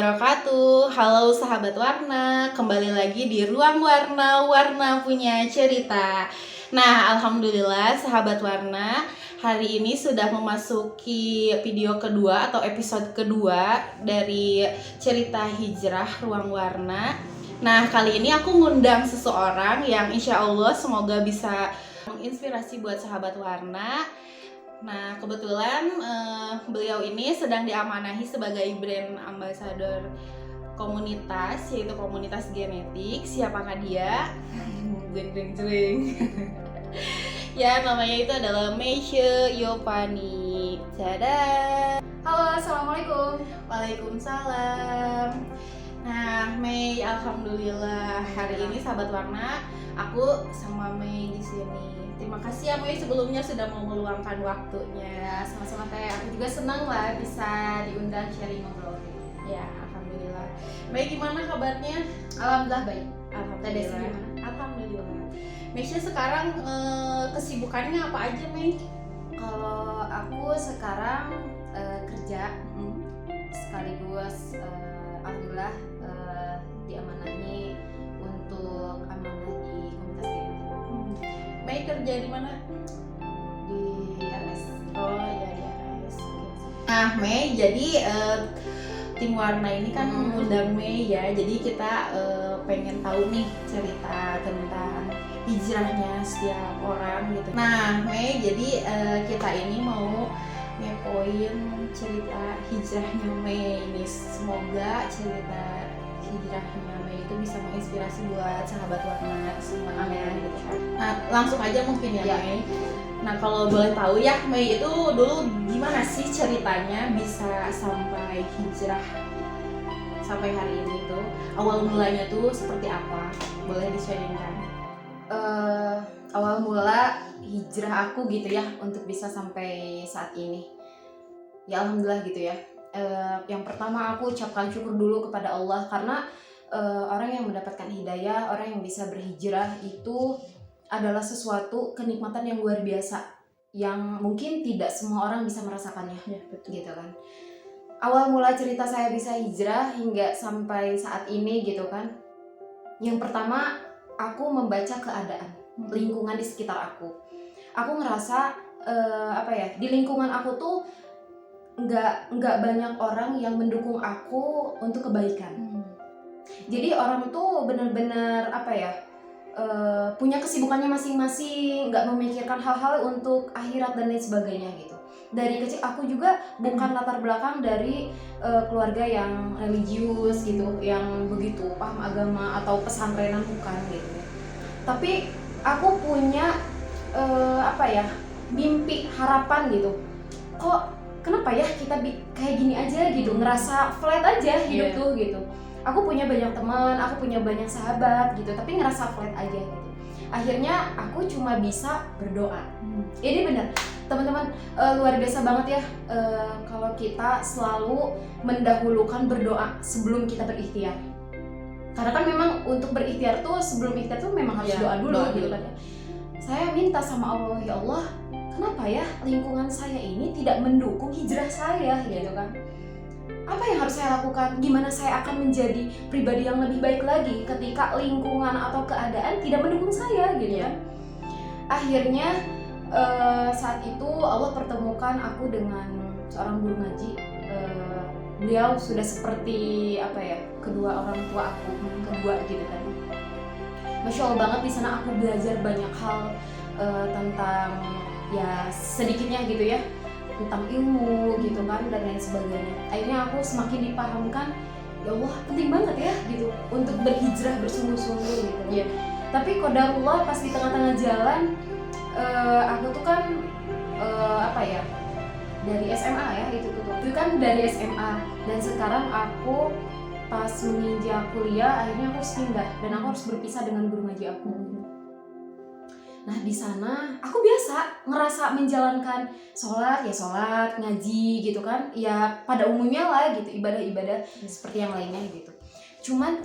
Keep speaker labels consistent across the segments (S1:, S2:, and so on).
S1: wabarakatuh. Halo sahabat warna, kembali lagi di Ruang Warna, Warna punya cerita. Nah, alhamdulillah sahabat warna, hari ini sudah memasuki video kedua atau episode kedua dari cerita hijrah Ruang Warna. Nah, kali ini aku ngundang seseorang yang insya Allah semoga bisa menginspirasi buat sahabat warna. Nah, kebetulan beliau ini sedang diamanahi sebagai brand ambassador komunitas, yaitu komunitas genetik. Siapakah dia? Jeng jeng jeng. Ya, namanya itu adalah Meisha Yopani. Dadah.
S2: Halo, assalamualaikum.
S1: Waalaikumsalam. Nah, Mei, alhamdulillah hari ini sahabat warna, aku sama Mei di sini. Terima kasih ya Mei sebelumnya sudah mau meluangkan waktunya.
S2: Sama-sama Teh, aku juga senang lah bisa diundang sharing ngobrol.
S1: Ya, alhamdulillah. Mei, gimana kabarnya?
S2: Alhamdulillah baik.
S1: Alhamdulillah.
S2: Desi gimana?
S1: Alhamdulillah. Meisha sekarang kesibukannya apa aja, Mei?
S2: Kalau aku sekarang kerja sekaligus alhamdulillah diamanahi untuk amanah di komunitas genetik
S1: Mei kerja di mana?
S2: di RS.
S1: Oh iya di RS. Nah Mei, jadi tim warna ini kan mengundang Mei ya. Jadi kita pengen tahu nih cerita tentang hijrahnya setiap orang gitu. Nah Mei, jadi kita ini mau ngepoin cerita hijrahnya Mei ini. Semoga cerita hijrahnya Mei itu bisa menginspirasi buat sahabat warna semuanya gitu kan. Nah langsung aja mungkin ya Mei. Nah kalau boleh tahu ya Mei itu dulu gimana sih ceritanya bisa sampai hijrah sampai hari ini tuh, awal mulanya tuh seperti apa, boleh di-sharingkan?
S2: Awal mula hijrah aku gitu ya untuk bisa sampai saat ini ya alhamdulillah gitu ya. Yang pertama aku ucapkan syukur dulu kepada Allah karena orang yang mendapatkan hidayah, orang yang bisa berhijrah itu adalah sesuatu kenikmatan yang luar biasa yang mungkin tidak semua orang bisa merasakannya
S1: Ya, betul.
S2: gitu kan. Awal mula cerita saya bisa hijrah hingga sampai saat ini gitu kan, yang pertama aku membaca keadaan lingkungan di sekitar aku. Aku ngerasa di lingkungan aku tuh nggak banyak orang yang mendukung aku untuk kebaikan. Jadi orang tuh benar-benar punya kesibukannya masing-masing, nggak memikirkan hal-hal untuk akhirat dan lain sebagainya gitu. Dari kecil aku juga bukan latar belakang dari keluarga yang religius gitu, yang begitu paham agama atau pesantrenan, bukan gitu. Tapi aku punya mimpi, harapan gitu. Kok kenapa ya kita kayak gini aja gitu, ngerasa flat aja hidup tuh gitu. Aku punya banyak teman, aku punya banyak sahabat gitu, tapi ngerasa flat aja gitu. Akhirnya aku cuma bisa berdoa. Ini benar, teman-teman, luar biasa banget ya kalau kita selalu mendahulukan berdoa sebelum kita berikhtiar. Karena kan memang untuk berikhtiar tuh, sebelum ikhtiar tuh memang harus doa dulu gitu kan ya. Saya minta sama Allah, ya Allah, kenapa ya lingkungan saya ini tidak mendukung hijrah saya gitu kan. Apa yang harus saya lakukan? Gimana saya akan menjadi pribadi yang lebih baik lagi ketika lingkungan atau keadaan tidak mendukung saya gitu kan. Akhirnya saat itu Allah pertemukan aku dengan seorang guru ngaji. Beliau sudah seperti kedua orang tua aku, kedua gitu kan. Masya Allah banget, di sana aku belajar banyak hal tentang ya sedikitnya gitu ya, tentang ilmu gitu kan dan lain sebagainya. Akhirnya aku semakin dipahamkan, ya Allah penting banget ya gitu untuk berhijrah bersungguh-sungguh gitu.
S1: Iya.
S2: Tapi qadarullah pas di tengah-tengah jalan aku tuh kan dari SMA ya, itu kan dari SMA, dan sekarang aku pas menginjak kuliah akhirnya aku harus pindah dan aku harus berpisah dengan guru ngaji aku. Nah di sana aku biasa ngerasa menjalankan sholat, ngaji gitu kan, ya pada umumnya lah gitu, ibadah-ibadah seperti yang lainnya gitu. Cuman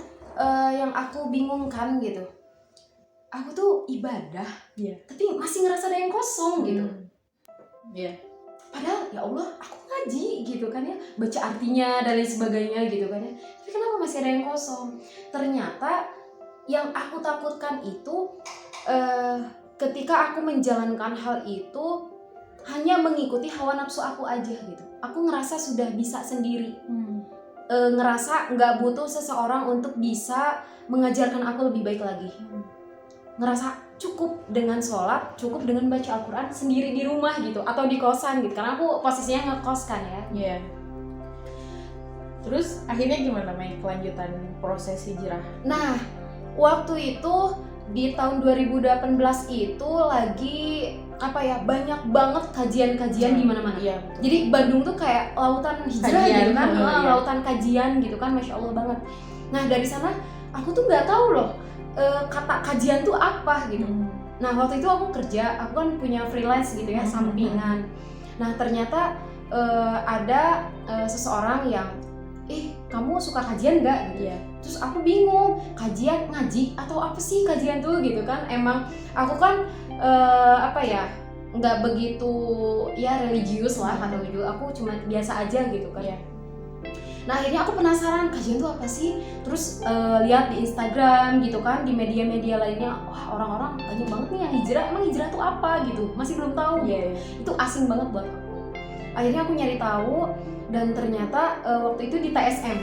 S2: yang aku bingungkan gitu, aku tuh ibadah, tapi masih ngerasa ada yang kosong gitu. Padahal ya Allah, aku ngaji gitu kan ya, baca artinya dan lain sebagainya gitu kan ya, tapi kenapa masih ada yang kosong? Ternyata yang aku takutkan itu ketika aku menjalankan hal itu hanya mengikuti hawa nafsu aku aja gitu. Aku ngerasa sudah bisa sendiri, ngerasa nggak butuh seseorang untuk bisa mengajarkan aku lebih baik lagi. Ngerasa cukup dengan sholat, cukup dengan baca Al-Quran sendiri di rumah gitu, atau di kosan gitu, karena aku posisinya ngekos kan ya.
S1: Iya. Terus akhirnya gimana Mei kelanjutan proses hijrah?
S2: Nah, waktu itu di tahun 2018 itu lagi apa ya, banyak banget kajian-kajian di mana-mana.
S1: Iya.
S2: Jadi Bandung tuh kayak lautan hijrah
S1: Kajian,
S2: gitu kan,
S1: iya.
S2: lautan kajian gitu kan, masya Allah banget. Nah dari sana aku tuh nggak tahu loh kata kajian tuh apa gitu. Nah waktu itu aku kerja, aku kan punya freelance gitu ya, sampingan. Nah ternyata ada seseorang yang, kamu suka kajian nggak? Gitu.
S1: Iya.
S2: Terus aku bingung, kajian ngaji atau apa sih kajian tuh gitu kan? Emang aku kan apa ya, nggak begitu ya religius lah kata dulu. Aku cuma biasa aja gitu kan.
S1: Iya.
S2: Nah akhirnya aku penasaran kajian tuh apa sih? Terus lihat di Instagram gitu kan, di media-media lainnya, wah orang-orang banyak banget nih yang hijrah. Emang hijrah tuh apa gitu? Masih belum tahu.
S1: Iya.
S2: Itu asing banget buat aku. Akhirnya aku nyari tahu dan ternyata waktu itu di TSM.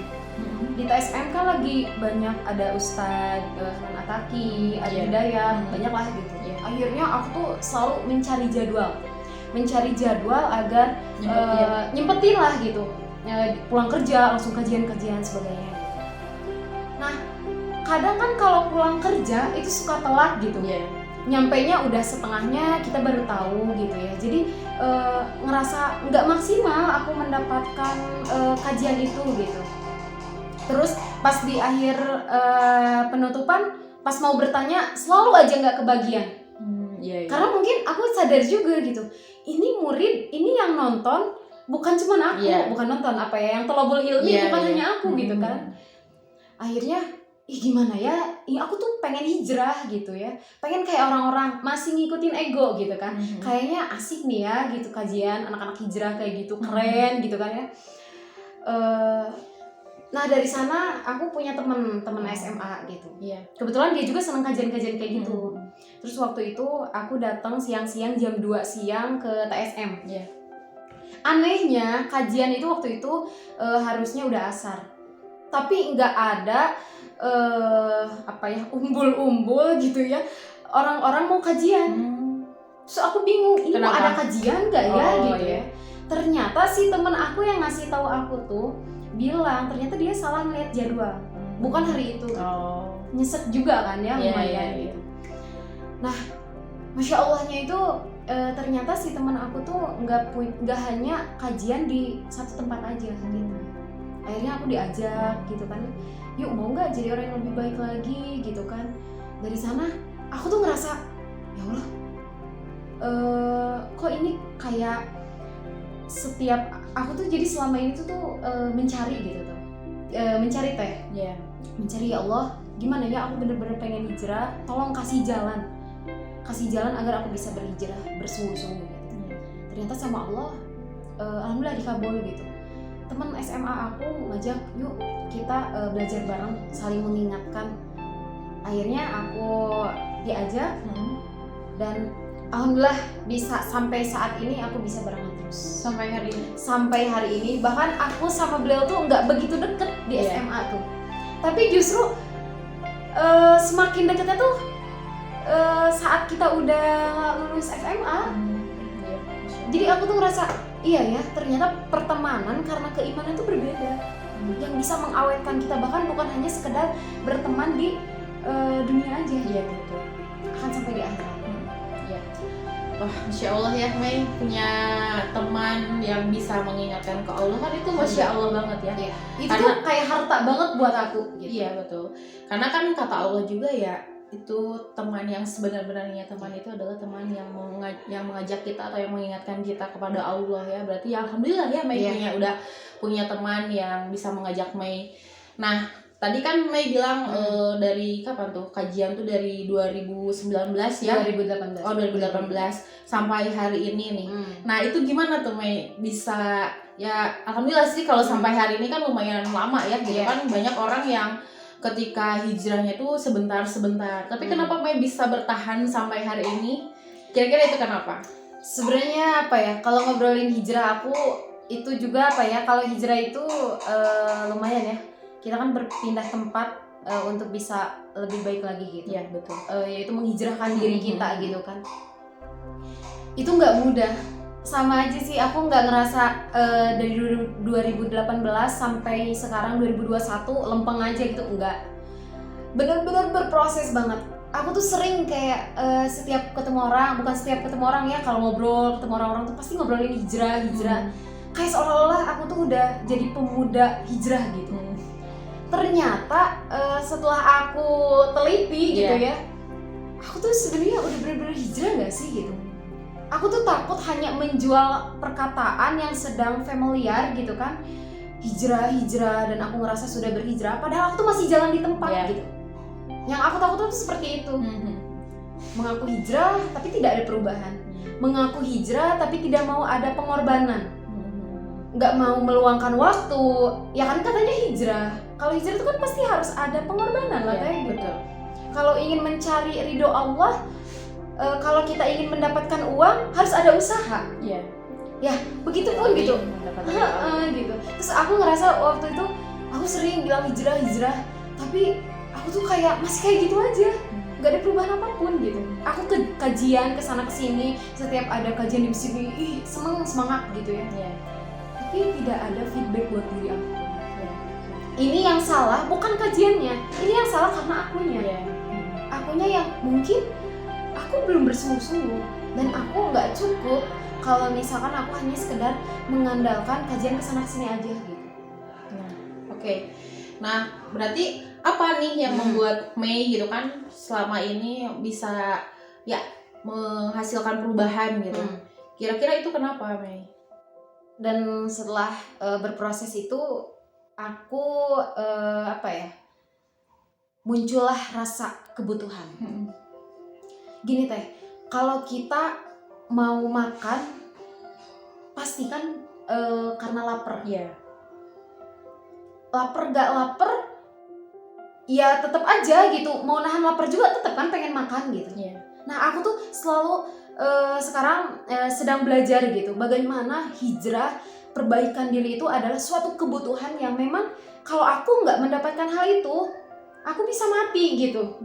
S2: Di TSM kan lagi banyak ada Ustadz Hanan Ataki, ada Hidayah, banyak lah gitu. Akhirnya aku tuh selalu mencari jadwal agar nyempetin lah gitu. Pulang kerja langsung kajian-kajian sebagainya. Nah, kadang kan kalau pulang kerja itu suka telat gitu. Nyampainya udah setengahnya kita baru tahu gitu ya. Jadi ngerasa nggak maksimal aku mendapatkan kajian itu gitu. Terus pas di akhir penutupan, pas mau bertanya selalu aja nggak kebagian. Karena mungkin aku sadar juga gitu, ini murid, ini yang nonton bukan cuma aku, bukan nonton apa ya, yang thalabul ilmi bukan hanya aku gitu kan. Akhirnya gimana ya, aku tuh pengen hijrah gitu ya, pengen kayak orang-orang, masih ngikutin ego gitu kan. Kayaknya asik nih ya gitu kajian anak-anak hijrah kayak gitu, keren gitu kan ya. Nah dari sana aku punya temen SMA gitu. Kebetulan dia juga seneng kajian-kajian kayak gitu. Terus waktu itu aku datang siang-siang jam 2 siang ke TSM. Anehnya kajian itu waktu itu harusnya udah asar, tapi nggak ada apa ya, umbul-umbul gitu ya, orang-orang mau kajian. Terus aku bingung, ini mau ada kajian nggak ya gitu ya. Ternyata si temen aku yang ngasih tahu aku tuh bilang ternyata dia salah ngeliat jadwal, bukan hari itu. Nyesek juga kan ya, lumayan gitu. Nah masya Allahnya itu ternyata si teman aku tuh nggak hanya kajian di satu tempat aja gitu. Akhirnya aku diajak gitu kan, yuk mau nggak jadi orang yang lebih baik lagi gitu kan. Dari sana aku tuh ngerasa ya Allah, kok ini kayak setiap aku tuh jadi selama ini tuh mencari gitu tuh, mencari teh, mencari ya Allah gimana ya, aku bener-bener pengen hijrah, tolong kasih jalan agar aku bisa berhijrah bersungguh-sungguh gitu. Ternyata sama Allah alhamdulillah dikabul gitu. Teman SMA aku ngajak, yuk kita belajar bareng, saling mengingatkan. Akhirnya aku diajak dan alhamdulillah bisa sampai saat ini aku bisa barengan terus sampai hari ini. Bahkan aku sama beliau tuh nggak begitu deket di SMA tuh, tapi justru semakin deketnya tuh saat kita udah lulus SMA. Jadi aku tuh ngerasa iya ya, ternyata pertemanan karena keimanan tuh berbeda, yang bisa mengawetkan kita, bahkan bukan hanya sekedar berteman di dunia aja. Betul. Akan sampai di akhirat.
S1: Wah, Masya Allah ya Mei, punya teman yang bisa mengingatkan ke Allah kan, itu Masya Allah banget ya.
S2: Itu tuh kayak harta banget buat aku gitu.
S1: Iya betul, karena kan kata Allah juga ya, itu teman yang sebenar-benarnya teman itu adalah teman yang mengajak kita atau yang mengingatkan kita kepada Allah ya. Berarti ya alhamdulillah ya Mei udah punya teman yang bisa mengajak Mei. Nah tadi kan Mei bilang dari kapan tuh kajian tuh, dari 2019 ya?
S2: 2018.
S1: 2018 sampai hari ini nih. Nah itu gimana tuh Mei bisa Ya alhamdulillah sih kalau sampai hari ini kan lumayan lama ya gitu
S2: Iya.
S1: kan, banyak orang yang ketika hijrahnya tuh sebentar-sebentar. Tapi kenapa Mei bisa bertahan sampai hari ini? Kira-kira itu kenapa?
S2: Sebenarnya apa ya, kalau ngobrolin hijrah aku itu juga apa ya, kalau hijrah itu lumayan ya, kita kan berpindah tempat untuk bisa lebih baik lagi gitu.
S1: Iya betul.
S2: Yaitu menghijrahkan diri kita gitu kan. Itu nggak mudah. Sama aja sih, aku nggak ngerasa dari 2018 sampai sekarang 2021 lempeng aja gitu, enggak. Benar-benar berproses banget. Aku tuh sering kayak setiap ketemu orang, bukan setiap ketemu orang ya, kalau ngobrol ketemu orang-orang tuh pasti ngobrolin hijrah. Kayak seolah-olah aku tuh udah jadi pemuda hijrah gitu. Ternyata setelah aku teliti gitu ya, aku tuh sebenarnya udah benar-benar hijrah nggak sih gitu. Aku tuh takut hanya menjual perkataan yang sedang familiar gitu kan, hijrah dan aku ngerasa sudah berhijrah, padahal aku tuh masih jalan di tempat gitu. Yang aku takut tuh seperti itu. Mengaku hijrah tapi tidak ada perubahan. Mengaku hijrah tapi tidak mau ada pengorbanan. Nggak mau meluangkan waktu. Ya kan katanya hijrah. Kalau hijrah itu kan pasti harus ada pengorbanan lah kayak gitu.
S1: Betul.
S2: Kalau ingin mencari ridho Allah, kalau kita ingin mendapatkan uang harus ada usaha.
S1: Iya.
S2: Ya, begitupun gitu. Gitu. Terus aku ngerasa waktu itu aku sering bilang hijrah, tapi aku tuh kayak masih kayak gitu aja. Gak ada perubahan apapun gitu. Aku ke kajian kesana kesini, setiap ada kajian di sini, semangat gitu ya. Tapi tidak ada feedback buat diri aku. Ini yang salah bukan kajiannya, ini yang salah karena akunya. Akunya yang mungkin aku belum bersungguh-sungguh dan aku nggak cukup kalau misalkan aku hanya sekedar mengandalkan kajian kesana kesini aja gitu.
S1: Oke. Nah, berarti apa nih yang membuat Mei gitu kan selama ini bisa ya menghasilkan perubahan gitu? Kira-kira itu kenapa Mei?
S2: Dan setelah berproses itu aku muncullah rasa kebutuhan. Gini teh, kalau kita mau makan pasti kan karena lapar. Lapar gak lapar ya tetap aja gitu, mau nahan lapar juga tetap kan pengen makan gitu. Nah aku tuh selalu sekarang sedang belajar gitu, bagaimana hijrah perbaikan diri itu adalah suatu kebutuhan yang memang kalau aku nggak mendapatkan hal itu aku bisa mati gitu.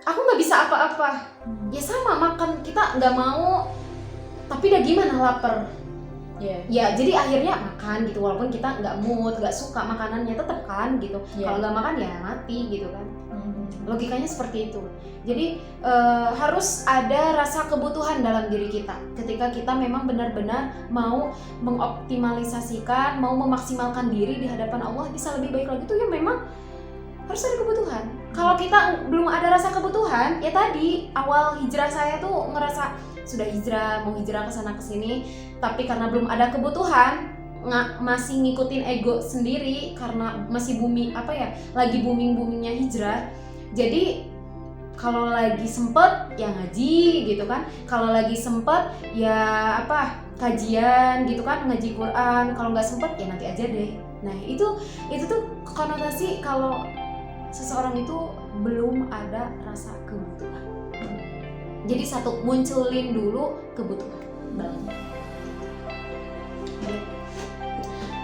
S2: Aku nggak bisa apa-apa. Ya sama makan, kita nggak mau tapi udah gimana lapar. Ya jadi akhirnya makan gitu, walaupun kita nggak mood, nggak suka makanannya tetap kan gitu. Kalau nggak makan ya mati gitu kan. Logikanya seperti itu. Jadi harus ada rasa kebutuhan dalam diri kita ketika kita memang benar-benar mau mengoptimalisasikan, mau memaksimalkan diri di hadapan Allah bisa lebih baik lagi, itu ya memang harus ada kebutuhan. Kalau kita belum ada rasa kebutuhan, ya tadi awal hijrah saya tuh ngerasa sudah hijrah, mau hijrah ke sana ke sini, tapi karena belum ada kebutuhan, masih ngikutin ego sendiri karena masih lagi booming-boomingnya hijrah. Jadi kalau lagi sempet ya ngaji gitu kan, kalau lagi sempet ya kajian gitu kan, ngaji Quran. Kalau nggak sempet ya nanti aja deh. Nah itu tuh konotasi kalau seseorang itu belum ada rasa kebutuhan. Jadi satu, munculin dulu kebutuhan.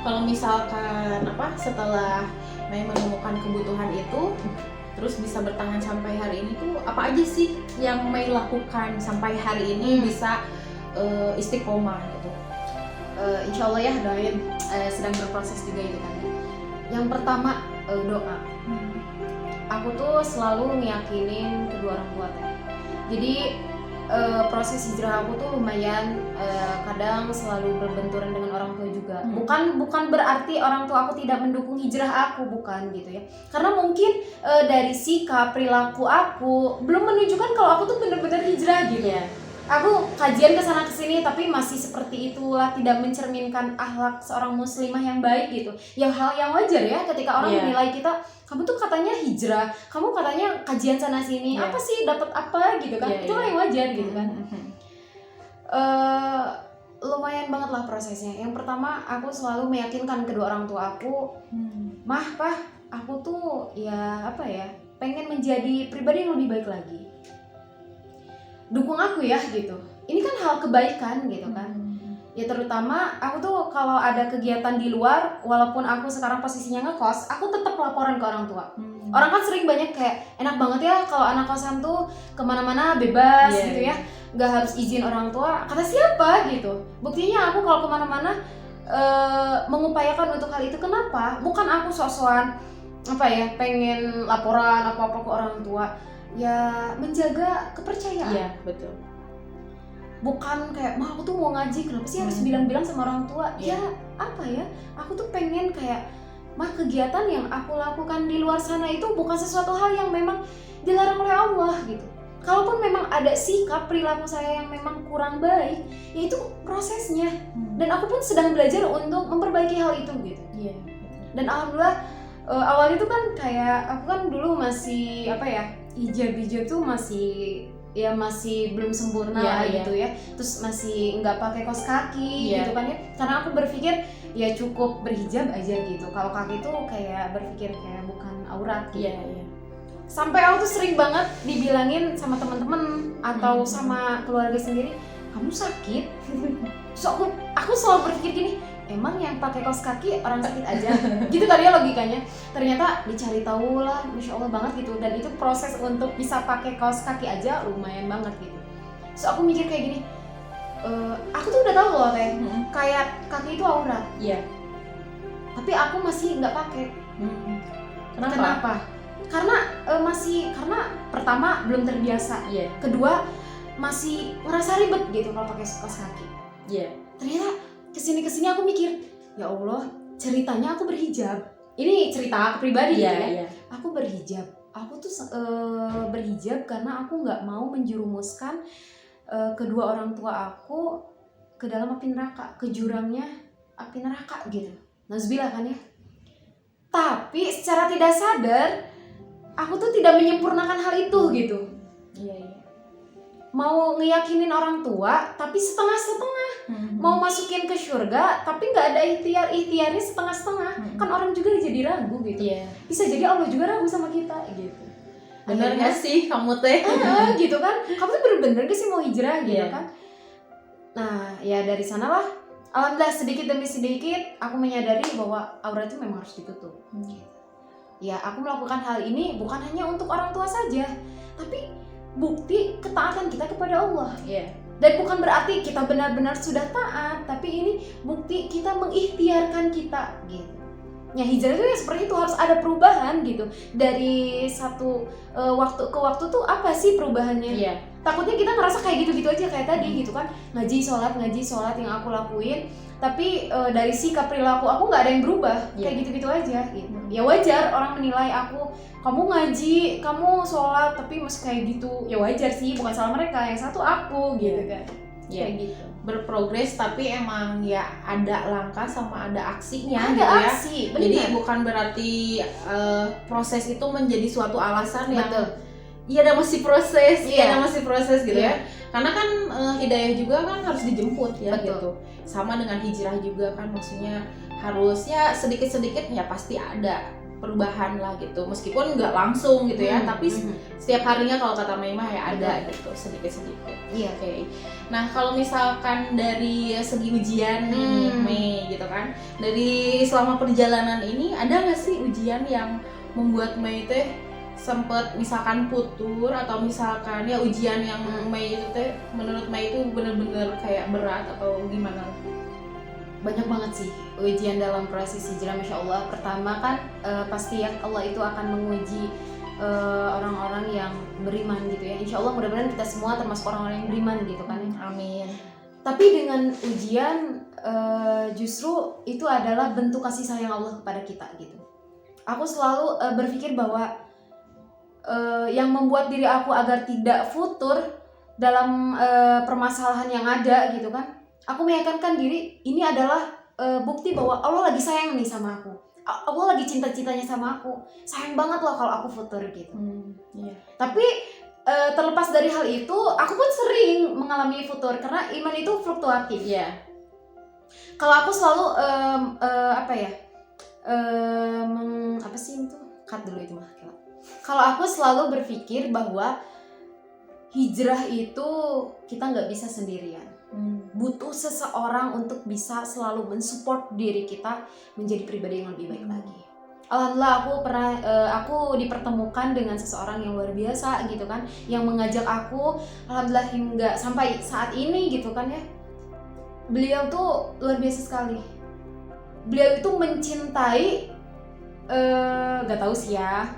S1: Kalau misalkan setelah Mei menemukan kebutuhan itu terus bisa bertahan sampai hari ini tuh apa aja sih yang Mei lakukan sampai hari ini bisa istiqomah gitu?
S2: Insya Allah ya doain, sedang berproses juga itu kan. Yang pertama doa. Aku tuh selalu ngeyakinin kedua orang tua teh. Jadi proses hijrah aku tuh lumayan kadang selalu berbenturan dengan orang tua juga. Bukan berarti orang tua aku tidak mendukung hijrah aku, bukan gitu ya. Karena mungkin dari sikap perilaku aku belum menunjukkan kalau aku tuh benar-benar hijrah gitu ya. Aku kajian kesana kesini tapi masih seperti itulah, tidak mencerminkan akhlak seorang muslimah yang baik gitu. Ya hal yang wajar ya ketika orang menilai kita, kamu tuh katanya hijrah, kamu katanya kajian sana sini, apa sih dapat apa gitu kan? Itulah yang wajar gitu kan. lumayan banget lah prosesnya. Yang pertama, aku selalu meyakinkan kedua orang tua aku, Mah, Pah, aku tuh ya apa ya, pengen menjadi pribadi yang lebih baik lagi. Dukung aku ya gitu. Ini kan hal kebaikan gitu kan. Ya terutama aku tuh kalau ada kegiatan di luar, walaupun aku sekarang posisinya ngekos, aku tetap laporan ke orang tua. Orang kan sering banyak kayak enak banget ya kalau anak kosan tuh kemana-mana bebas gitu ya, nggak harus izin orang tua. Kata siapa gitu? Buktinya aku kalau kemana-mana mengupayakan untuk hal itu. Kenapa? Bukan aku sok-sokan apa ya pengen laporan apa-apa ke orang tua. Ya menjaga kepercayaan.
S1: Iya, betul.
S2: Bukan kayak, Mah aku tuh mau ngaji, kenapa sih harus bilang-bilang sama orang tua?
S1: Iya.
S2: Ya apa ya, aku tuh pengen kayak, Mah kegiatan yang aku lakukan di luar sana itu bukan sesuatu hal yang memang dilarang oleh Allah gitu. Kalaupun memang ada sikap perilaku saya yang memang kurang baik, ya itu prosesnya. Dan aku pun sedang belajar untuk memperbaiki hal itu gitu.
S1: Iya.
S2: Dan alhamdulillah awalnya tuh kan kayak aku kan dulu masih apa ya, hijab tuh masih belum sempurna lah gitu ya. Terus masih nggak pakai kaos kaki gitu kan ya. Karena aku berpikir ya cukup berhijab aja gitu. Kalau kaki tuh kayak berpikir kayak bukan aurat gitu. Sampai aku tuh sering banget dibilangin sama teman-teman atau sama keluarga sendiri, kamu sakit. So aku selalu berpikir gini, emang yang pakai kaos kaki orang sakit aja? Gitu tadi ya logikanya. Ternyata dicari tahu lah, Masya Allah banget gitu. Dan itu proses untuk bisa pakai kaos kaki aja lumayan banget gitu. So aku mikir kayak gini, aku tuh udah tahu loh Teh, kayak kaki itu aurat.
S1: Iya.
S2: Tapi aku masih nggak pakai.
S1: Kenapa?
S2: Karena karena pertama belum terbiasa. Kedua masih ngerasa ribet gitu kalau pakai kaos kaki. Ternyata kesini aku mikir, ya Allah, ceritanya aku berhijab. Ini cerita aku pribadi gitu ya. Aku berhijab. Aku tuh berhijab karena aku nggak mau menjerumuskan kedua orang tua aku ke dalam api neraka, ke jurangnya api neraka gitu. Nauzubillah kan ya. Tapi secara tidak sadar, aku tuh tidak menyempurnakan hal itu gitu. Mau ngeyakinin orang tua, tapi setengah-setengah. Mau masukin ke surga, tapi nggak ada ikhtiarnya setengah-setengah. Kan orang juga jadi ragu gitu. Bisa jadi Allah juga ragu sama kita gitu.
S1: Bener nggak sih kamu Teh?
S2: Gitu kan? Kamu tuh bener-bener gak sih mau hijrah gitu kan? Nah ya dari sanalah, alhamdulillah sedikit demi sedikit aku menyadari bahwa aurat itu memang harus ditutup. Ya aku melakukan hal ini bukan hanya untuk orang tua saja, tapi bukti ketaatan kita kepada Allah. Dan bukan berarti kita benar-benar sudah taat, tapi ini bukti kita mengikhtiarkan kita gitu. Ya hijrah itu ya seperti itu, harus ada perubahan gitu. Dari satu waktu ke waktu tuh apa sih perubahannya? Takutnya kita ngerasa kayak gitu-gitu aja kayak tadi gitu kan, ngaji sholat yang aku lakuin, tapi dari sikap perilaku aku nggak ada yang berubah, kayak gitu-gitu aja gitu. Ya wajar orang menilai aku, kamu ngaji, kamu sholat tapi masih kayak gitu. Ya wajar sih, bukan salah mereka, yang satu aku gitu kan. Kayak gitu.
S1: Berprogres tapi emang ya ada langkah sama ada aksinya
S2: Ada
S1: gitu ya.
S2: aksi, bener.
S1: Jadi bukan berarti proses itu menjadi suatu alasan yang
S2: Betul.
S1: Iya ada masih proses gitu ya. Karena kan hidayah juga kan harus dijemput ya.
S2: Betul.
S1: Gitu. Sama dengan hijrah juga kan, maksudnya harus ya sedikit-sedikit ya pasti ada perubahan lah gitu. Meskipun nggak langsung gitu ya, tapi setiap harinya kalau kata Maimah ya ada gitu sedikit-sedikit. Oke. Nah kalau misalkan dari segi ujian nih Mei gitu kan, dari selama perjalanan ini ada nggak sih ujian yang membuat Mei teh sempet misalkan putur, atau misalkan ya ujian yang Mei itu teh menurut Mei itu bener-bener kayak berat atau gimana?
S2: Banyak banget sih ujian dalam proses hijrah, Masya Allah. Pertama kan pasti ya Allah itu akan menguji orang-orang yang beriman gitu ya. Insya Allah mudah-mudahan kita semua termasuk orang-orang yang beriman gitu kan ya.
S1: Amin.
S2: Tapi dengan ujian justru itu adalah bentuk kasih sayang Allah kepada kita gitu. Aku selalu berpikir bahwa yang membuat diri aku agar tidak futur dalam permasalahan yang ada gitu kan, aku meyakinkan diri ini adalah bukti bahwa Allah lagi sayang nih sama aku. Allah lagi cinta-cintanya sama aku, sayang banget loh kalau aku futur gitu. Tapi terlepas dari hal itu, aku pun sering mengalami futur karena iman itu fluktuatif. Kalau aku selalu apa ya? Apa sih itu? Cut dulu itu mah. Kalau aku selalu berpikir bahwa hijrah itu kita nggak bisa sendirian. Butuh seseorang untuk bisa selalu mensupport diri kita menjadi pribadi yang lebih baik lagi. Alhamdulillah aku dipertemukan dengan seseorang yang luar biasa gitu kan, yang mengajak aku, alhamdulillah hingga sampai saat ini gitu kan ya. Beliau tuh luar biasa sekali. Beliau itu mencintai, gak tahu sih ya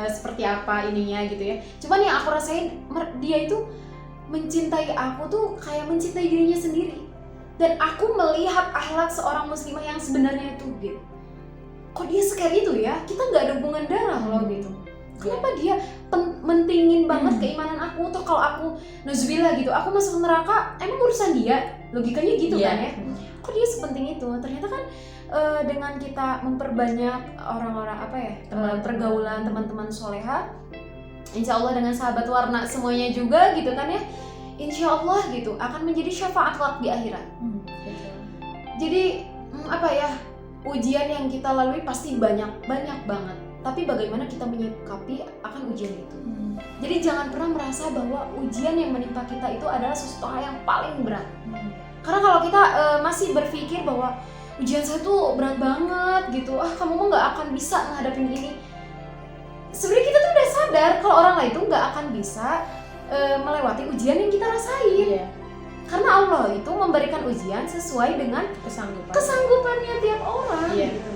S2: seperti apa ininya gitu ya. Cuman yang aku rasain dia itu mencintai aku tuh kayak mencintai dirinya sendiri. Dan aku melihat akhlak seorang muslimah yang sebenarnya itu gitu. Kok dia sekali itu ya? Kita nggak ada hubungan darah loh gitu. Kenapa dia mentingin banget keimanan aku? Atau kalau aku nauzubillah gitu, aku masuk neraka, emang urusan dia? Logikanya gitu kan ya? Kok dia sepenting itu? Ternyata kan dengan kita memperbanyak orang-orang apa ya, pergaulan teman-teman soleha, insya Allah dengan sahabat warna semuanya juga gitu kan ya, insya Allah gitu akan menjadi syafaat kelak di akhirat. Jadi apa ya, ujian yang kita lalui pasti banyak banget, tapi bagaimana kita menyikapi akan ujian itu. Jadi jangan pernah merasa bahwa ujian yang menimpa kita itu adalah sesuatu hal yang paling berat. Karena kalau kita masih berpikir bahwa ujian saya tuh berat banget gitu, kamu mah nggak akan bisa ngadapin ini. Sebenarnya kita tuh udah sadar kalau orang lain tuh nggak akan bisa melewati ujian yang kita rasain. Karena Allah itu memberikan ujian sesuai dengan kesanggupannya tiap orang. Gitu.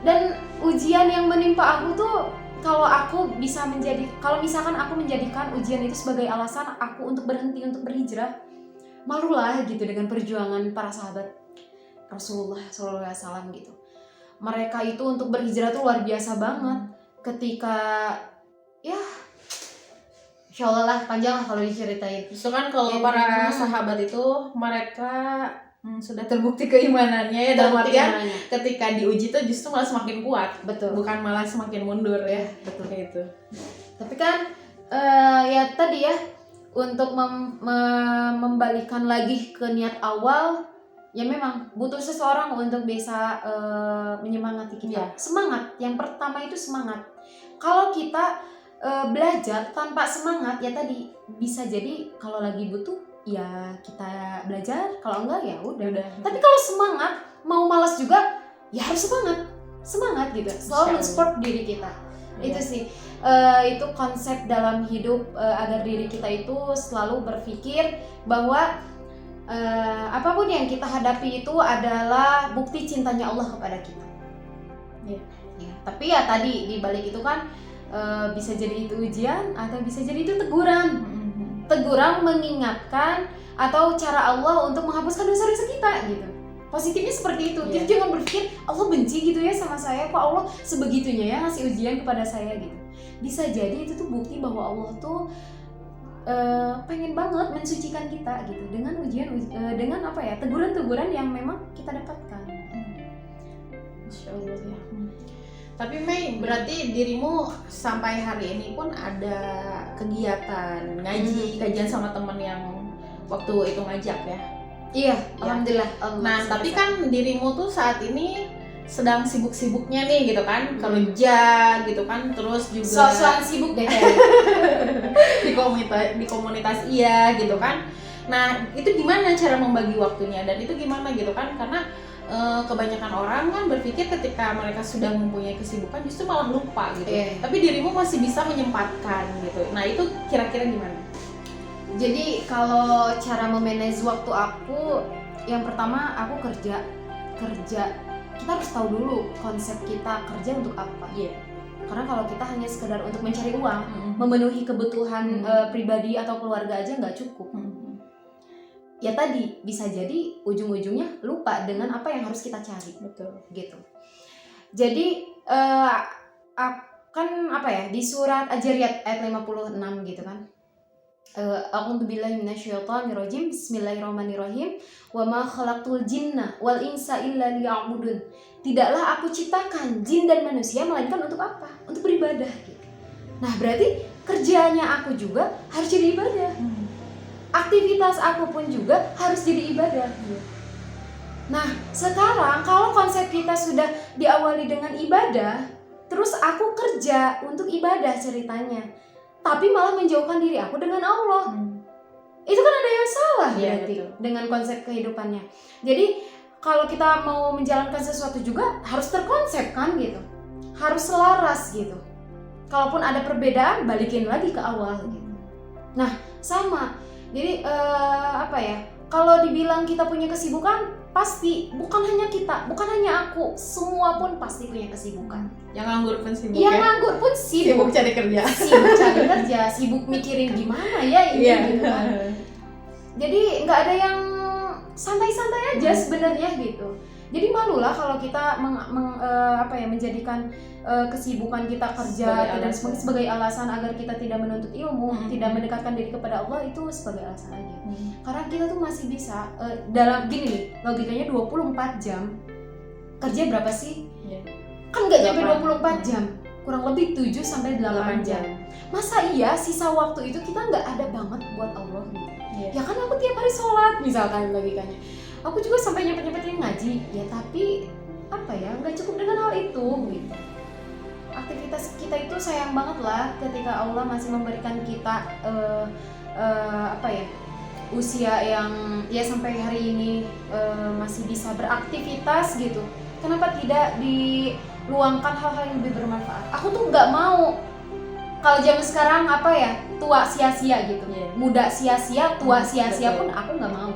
S2: Dan ujian yang menimpa aku tuh, kalau misalkan aku menjadikan ujian itu sebagai alasan aku untuk berhenti untuk berhijrah, malulah gitu dengan perjuangan para sahabat Rasulullah SAW gitu. Mereka itu untuk berhijrah tuh luar biasa banget. Ketika ya insya Allah lah panjang lah kalau diceritain.
S1: Justru kan kalau para sahabat itu mereka sudah terbukti keimanannya ya, dalam artian ketika diuji tuh justru malah semakin kuat.
S2: Betul.
S1: Bukan malah semakin mundur ya.
S2: Betul.
S1: Kayak itu.
S2: Tapi kan ya tadi ya, untuk membalikan lagi ke niat awal, ya memang butuh seseorang untuk bisa menyemangati kita. Semangat, yang pertama itu semangat. Kalau kita belajar tanpa semangat, ya tadi bisa jadi kalau lagi butuh ya kita belajar, kalau enggak ya udah. Tapi kalau semangat, mau malas juga ya harus semangat gitu, selalu men-support diri kita. Itu sih itu konsep dalam hidup, agar diri kita itu selalu berpikir bahwa apapun yang kita hadapi itu adalah bukti cintanya Allah kepada kita. Tapi ya tadi di balik itu kan bisa jadi itu ujian atau bisa jadi itu teguran mengingatkan atau cara Allah untuk menghapuskan dosa-dosa kita gitu. Positifnya seperti itu. Jadi jangan berpikir Allah benci gitu ya sama saya, kok Allah sebegitunya ya ngasih ujian kepada saya gitu. Bisa jadi itu tuh bukti bahwa Allah tuh pengen banget mensucikan kita gitu dengan ujian dengan apa ya, teguran-teguran yang memang kita dapatkan.
S1: Insya Allah ya. Tapi Mei, berarti dirimu sampai hari ini pun ada kegiatan ngaji, kajian sama temen yang waktu itu ngajak ya?
S2: Iya, alhamdulillah.
S1: Nah, tapi kan dirimu tuh saat ini sedang sibuk-sibuknya nih gitu kan, kerja gitu kan, terus juga
S2: soal sibuk deh
S1: di komunitas iya gitu kan. Nah, itu gimana cara membagi waktunya dan itu gimana gitu kan, karena kebanyakan orang kan berpikir ketika mereka sudah mempunyai kesibukan justru malah lupa gitu. Tapi dirimu masih bisa menyempatkan gitu. Nah, itu kira-kira gimana?
S2: Jadi kalau cara memanage waktu aku, yang pertama aku kerja. Kita harus tahu dulu konsep kita kerja untuk apa. Karena kalau kita hanya sekedar untuk mencari uang, memenuhi kebutuhan pribadi atau keluarga aja nggak cukup. Ya tadi bisa jadi ujung-ujungnya lupa dengan apa yang harus kita cari.
S1: Betul.
S2: Gitu. Jadi kan apa ya, di surat Adz-Dzariyat ayat 56 gitu kan. A'udzu billahi minasyaitonir rajim. Bismillahirrahmanirrahim. Wa ma khalaqtul jinna wal insa illa liya'budun. Tidaklah aku ciptakan jin dan manusia melainkan untuk apa? Untuk beribadah gitu. Nah, berarti kerjanya aku juga harus jadi ibadah. Aktivitas aku pun juga harus jadi ibadah. Nah, sekarang kalau konsep kita sudah diawali dengan ibadah, terus aku kerja untuk ibadah ceritanya, tapi malah menjauhkan diri aku dengan Allah. Itu kan ada yang salah berarti dengan konsep kehidupannya. Jadi kalau kita mau menjalankan sesuatu juga harus terkonsep kan gitu. Harus selaras gitu. Kalaupun ada perbedaan, balikin lagi ke awal gitu. Nah, sama. Jadi kalau dibilang kita punya kesibukan, pasti bukan hanya kita, bukan hanya aku, semua pun pasti punya kesibukan.
S1: Yang nganggur pun sibuk
S2: Yang nganggur pun
S1: sibuk cari kerja.
S2: Sibuk cari kerja, sibuk mikirin gimana ya ini gitu kan. Jadi nggak ada yang santai-santai aja sebenarnya gitu. Jadi malulah kalau kita menjadikan kesibukan kita kerja sebagai alasan agar kita tidak menuntut ilmu, tidak mendekatkan diri kepada Allah, itu sebagai alasan aja. Karena kita tuh masih bisa dalam gini nih, logikanya 24 jam. Kerja berapa sih? Kan nggak nyampe 24 jam. Kurang lebih 7 sampai 8 jam. Masa iya sisa waktu itu kita nggak ada banget buat Allah gitu. Ya kan aku tiap hari sholat misalkan logikanya. Aku juga sampai nyempet-nyempetin ngaji, ya tapi nggak cukup dengan hal itu gitu. Aktivitas kita itu sayang banget lah ketika Allah masih memberikan kita usia yang ya sampai hari ini masih bisa beraktivitas gitu. Kenapa tidak diluangkan hal-hal yang lebih bermanfaat? Aku tuh nggak mau kalau zaman sekarang tua sia-sia gitu, muda sia-sia, tua sia-sia pun aku nggak mau.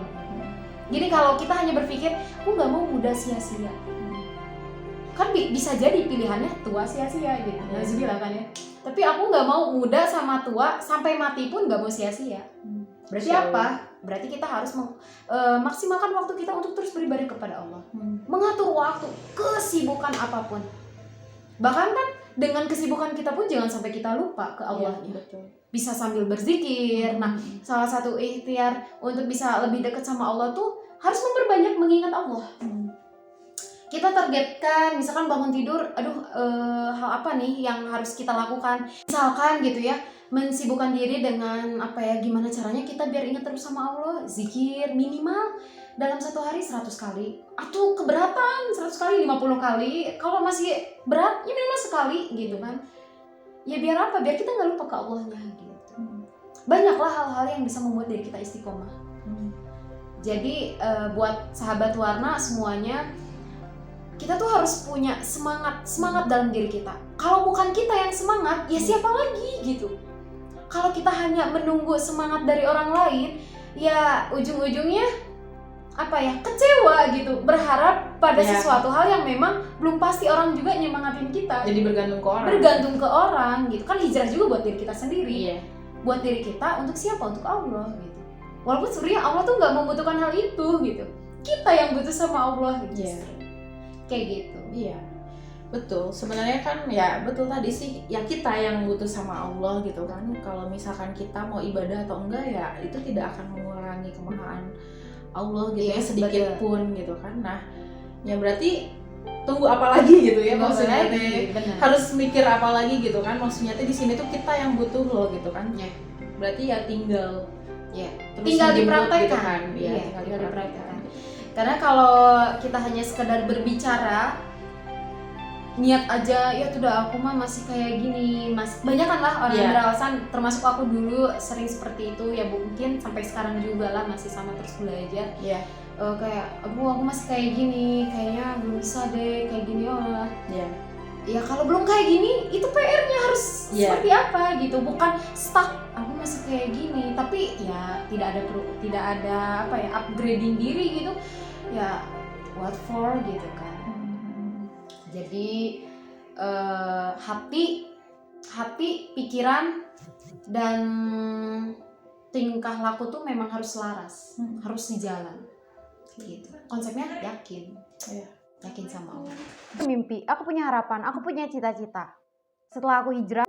S2: Jadi kalau kita hanya berpikir, aku nggak mau muda sia-sia, kan bisa jadi pilihannya tua sia-sia gitu, Nazubillah kan ya. Tapi aku nggak mau muda sama tua sampai mati pun nggak mau sia-sia. Berarti apa? Berarti kita harus maksimalkan waktu kita untuk terus beribadah kepada Allah, mengatur waktu, kesibukan apapun. Bahkan kan dengan kesibukan kita pun jangan sampai kita lupa ke Allah. Bisa sambil berzikir. Nah, salah satu ikhtiar untuk bisa lebih dekat sama Allah tuh harus memperbanyak mengingat Allah. Kita targetkan, misalkan bangun tidur, hal apa nih yang harus kita lakukan? Misalkan gitu ya, mensibukkan diri dengan gimana caranya kita biar ingat terus sama Allah. Zikir minimal dalam satu hari 100 kali. Atau keberatan 100 kali, 50 kali. Kalau masih berat, ya minimal sekali gitu kan. Ya biar apa? Biar kita nggak lupa ke Allahnya gitu. Banyaklah hal-hal yang bisa membuat diri kita istiqomah. Jadi buat sahabat warna semuanya, kita tuh harus punya semangat dalam diri kita. Kalau bukan kita yang semangat, ya siapa lagi gitu. Kalau kita hanya menunggu semangat dari orang lain, ya ujung-ujungnya kecewa gitu, berharap pada sesuatu hal yang memang belum pasti orang juga nyemangatin kita.
S1: Jadi bergantung ke
S2: orang gitu. Kan hijrah juga buat diri kita sendiri. Buat diri kita, untuk siapa? Untuk Allah gitu. Walaupun sebenarnya Allah tuh nggak membutuhkan hal itu gitu. Kita yang butuh sama Allah gitu. Kayak gitu.
S1: Iya, betul. Sebenarnya kan ya betul tadi sih, ya kita yang butuh sama Allah gitu kan. Kalau misalkan kita mau ibadah atau enggak, ya itu tidak akan mengurangi kemahaan Allah gitu ya sedikit pun gitu kan. Nah, ya berarti tunggu apa lagi gitu ya, maksudnya harus mikir apa lagi gitu kan. Maksudnya di sini tuh kita yang butuh loh gitu kan. Berarti ya tinggal
S2: dipraktekkan
S1: gitu kan.
S2: Tinggal dipraktekkan. Karena kalau kita hanya sekedar berbicara, niat aja, ya udah aku mah masih kayak gini, banyak kan lah orang yang beralasan, termasuk aku dulu sering seperti itu, ya mungkin sampai sekarang juga lah masih sama terus belajar. Kayak aku masih kayak gini, kayaknya belum bisa deh kayak gini ya kalau belum kayak gini, itu PR-nya harus seperti apa gitu, bukan stuck aku masih kayak gini, tapi ya tidak ada upgrading diri gitu, ya what for gitu kan. Jadi hati, pikiran dan tingkah laku tuh memang harus selaras, harus sejalan gitu. Konsepnya yakin sama Allah.
S3: Mimpi, aku punya harapan, aku punya cita-cita. Setelah aku hijrah